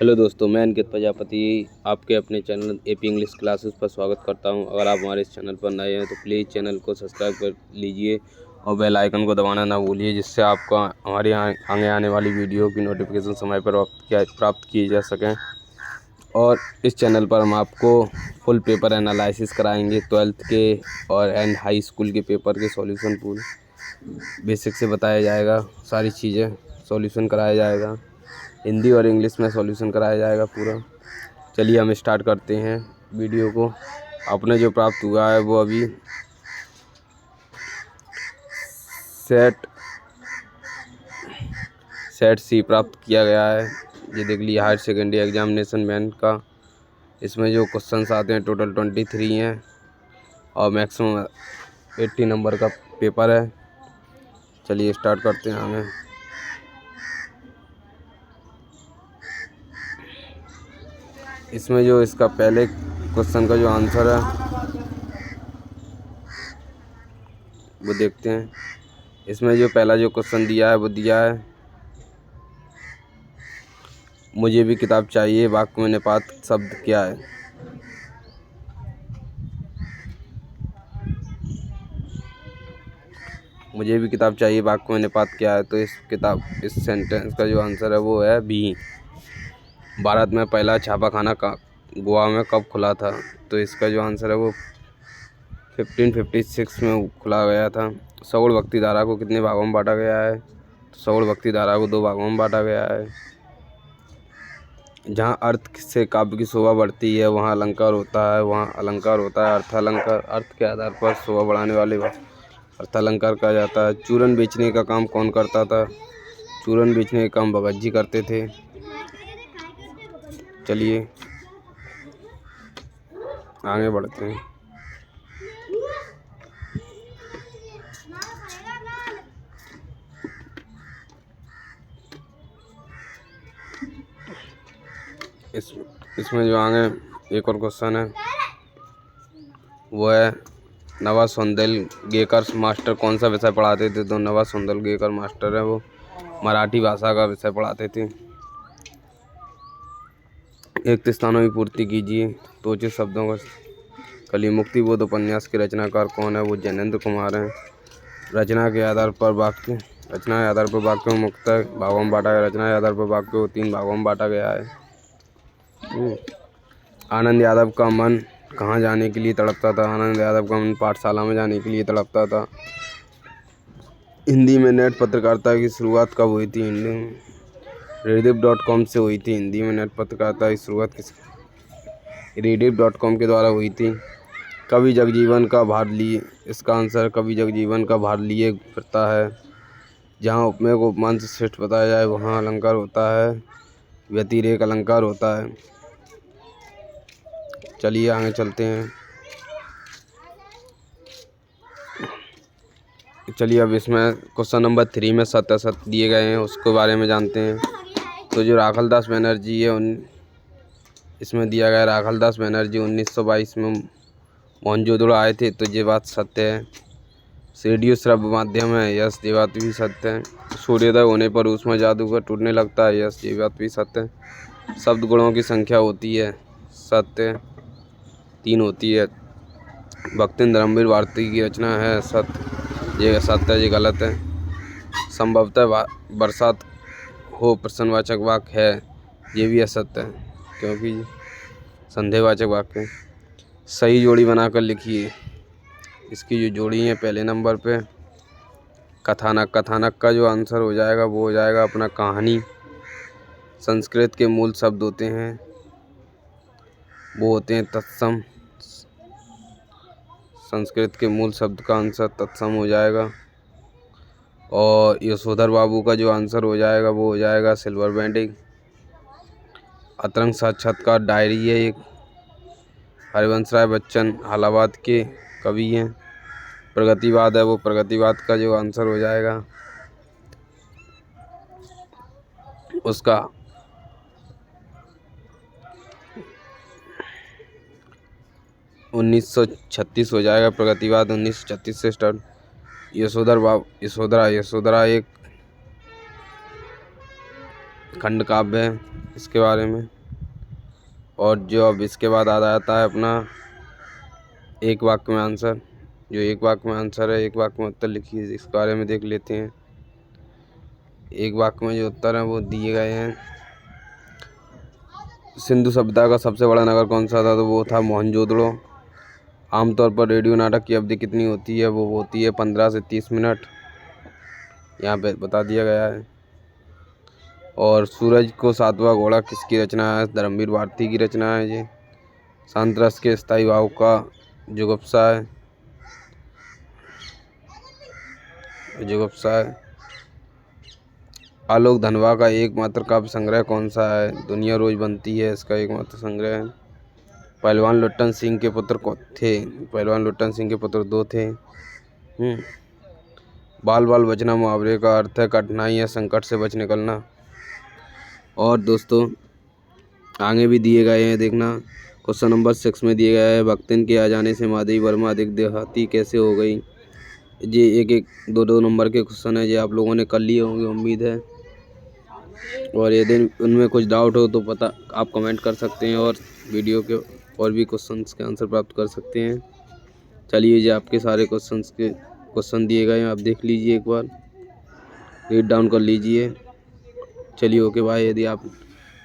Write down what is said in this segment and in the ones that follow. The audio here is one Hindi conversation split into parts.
हेलो दोस्तों, मैं अंकित प्रजापति आपके अपने चैनल एपी इंग्लिश क्लासेस पर स्वागत करता हूं। अगर आप हमारे इस चैनल पर नए हैं तो प्लीज़ चैनल को सब्सक्राइब कर लीजिए और बेल आइकन को दबाना ना भूलिए, जिससे आपको हमारे आगे आने वाली वीडियो की नोटिफिकेशन समय पर प्राप्त की जा सकें। और इस चैनल पर हम आपको फुल पेपर एनालिसिस कराएंगे, 12th के और हाई स्कूल के पेपर के सॉल्यूशन पूल बेसिक से बताया जाएगा। सारी चीज़ें सॉल्यूशन कराया जाएगा, हिंदी और इंग्लिश में सॉल्यूशन कराया जाएगा पूरा। चलिए हम स्टार्ट करते हैं वीडियो को। आपने जो प्राप्त हुआ है वो अभी सेट सी प्राप्त किया गया है। ये देख लीजिए, हायर सेकेंडरी एग्जामिनेशन मैन का। इसमें जो क्वेश्चंस आते हैं टोटल 23 हैं और मैक्सिमम 80 नंबर का पेपर है। चलिए स्टार्ट करते हैं हमें। इसमें जो इसका पहले क्वेश्चन का जो आंसर है वो देखते हैं। इसमें जो पहला जो क्वेश्चन दिया है वो दिया है, मुझे भी किताब चाहिए, वाक्य में निपात शब्द क्या है। मुझे भी किताब चाहिए, वाक्य में निपात क्या है। तो इस सेंटेंस का जो आंसर है वो है बी। भारत में पहला छापाखाना गोवा में कब खुला था। तो इसका जो आंसर है वो 1556 में खुला गया था। सगुण भक्ति धारा को कितने भागों में बांटा गया है। तो सगुण भक्ति धारा को 2 भागों में बांटा गया है। जहाँ अर्थ से काव्य की शोभा बढ़ती है वहाँ अलंकार होता है, वहाँ अलंकार होता है अर्थालंकार। अर्थ के आधार पर शोभा बढ़ाने वाले अर्थालंकार कहा जाता है। चूरन बेचने का काम कौन करता था। चूरन बेचने का काम भगत जी करते थे। चलिए आगे बढ़ते हैं। इसमें जो आगे एक और क्वेश्चन है वो है, नवा सोंदेलगेकर मास्टर कौन सा विषय पढ़ाते थे। तो नवा सोंदेलगेकर मास्टर है वो मराठी भाषा का विषय पढ़ाते थे। एक स्थानों की पूर्ति कीजिए। तो उचित शब्दों का कली मुक्ति बोध उपन्यास के रचनाकार कौन है। वो जैनेन्द्र कुमार हैं। रचना के आधार पर वाक्य को मुख्यतः भागों में बांटा गया। रचना के आधार पर वाक्य को 3 भागों में बांटा गया है। आनंद यादव का मन कहाँ जाने के लिए तड़पता था। आनंद यादव का मन पाठशाला में जाने के लिए तड़पता था। हिंदी में नेट पत्रकारिता की शुरुआत कब हुई थी। rediff.com से हुई थी। हिंदी में नेट पत्रकारिता की शुरुआत rediff.com के द्वारा हुई थी। कवि जगजीवन का भार लिए। इसका आंसर कवि जगजीवन का भार लिए फिरता है। जहाँ उपमेय को उपमान से श्रेष्ठ बताया जाए वहाँ अलंकार होता है, व्यतिरेक अलंकार होता है। चलिए आगे चलते हैं। चलिए अब इसमें क्वेश्चन नंबर 3 में सत्य असत्य दिए गए हैं, उसके बारे में जानते हैं। तो जो राखलदास बनर्जी है इसमें दिया गया, राखलदास बनर्जी 1922 में मोहनजोदड़ो आए थे। तो ये बात सत्य है। रेडियो श्रव्य माध्यम है, यस ये बात भी सत्य है। सूर्योदय होने पर ऊष्मा जादूगर टूटने लगता है, यस ये बात भी सत्य है। शब्द गुणों की संख्या होती है, सत्य 3 होती है। भक्तिन धर्मवीर भारती की रचना है, सत्य ये सत्य है, ये गलत है। संभवतः बरसात हो प्रश्नवाचक वाक्य है, ये भी असत्य है क्योंकि संदेहवाचक वाक्य है। सही जोड़ी बनाकर लिखिए। इसकी जो जोड़ी है पहले नंबर पे कथानक। कथानक का जो आंसर हो जाएगा वो हो जाएगा अपना कहानी। संस्कृत के मूल शब्द होते हैं वो होते हैं तत्सम। संस्कृत के मूल शब्द का आंसर तत्सम हो जाएगा। और यशोधर बाबू का जो आंसर हो जाएगा वो हो जाएगा सिल्वर बैंडिंग। अतरंग साक्षात्कार डायरी है एक। हरिवंश राय बच्चन इलाहाबाद के कवि हैं। प्रगतिवाद है वो, प्रगतिवाद का जो आंसर हो जाएगा उसका 1936 हो जाएगा। प्रगतिवाद 1936 से स्टार्ट। यशोधरा एक खंड काव्य है। इसके बारे में। और जो अब इसके बाद आ जाता है अपना एक वाक्य में आंसर। जो एक वाक्य में आंसर है, एक वाक्य में उत्तर लिखिए, इसके बारे में देख लेते हैं। एक वाक्य में जो उत्तर हैं वो दिए गए हैं। सिंधु सभ्यता का सबसे बड़ा नगर कौन सा था? तो वो था मोहनजोदड़ो। आमतौर पर रेडियो नाटक की अवधि कितनी होती है? वो होती है 15 से 30 मिनट। यहाँ पे बता दिया गया है। और सूरज को सातवां घोड़ा किसकी रचना है? धर्मवीर भारती की रचना है ये। शांत रस के स्थायी भाव का जुगुप्सा है। आलोक धनवा का एकमात्र काव्य संग्रह कौन सा है? दुनिया रोज बनती है इसका एकमात्र संग्रह है। पहलवान लुट्टन सिंह के पुत्र थे? पहलवान लुट्टन सिंह के पुत्र 2 थे। बाल बाल बचना मुहावरे का अर्थ है कठिनाई या संकट से बच निकलना। और दोस्तों आगे भी दिए गए हैं, देखना। क्वेश्चन नंबर 6 में दिया गया है, भक्तिन के आ जाने से माधवी वर्मा अधिक देहाती कैसे हो गई? ये एक 2 नंबर के क्वेश्चन है, ये आप लोगों ने कर लिए होंगे उम्मीद है। और यदि उनमें कुछ डाउट हो तो पता आप कमेंट कर सकते हैं, और वीडियो के और भी क्वेश्चंस के आंसर प्राप्त कर सकते हैं। चलिए, ये आपके सारे क्वेश्चन दिए गए हैं, आप देख लीजिए, एक बार रीड डाउन कर लीजिए। चलिए, ओके बाय। यदि आप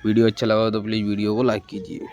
वीडियो अच्छा लगा तो प्लीज़ वीडियो को लाइक कीजिए।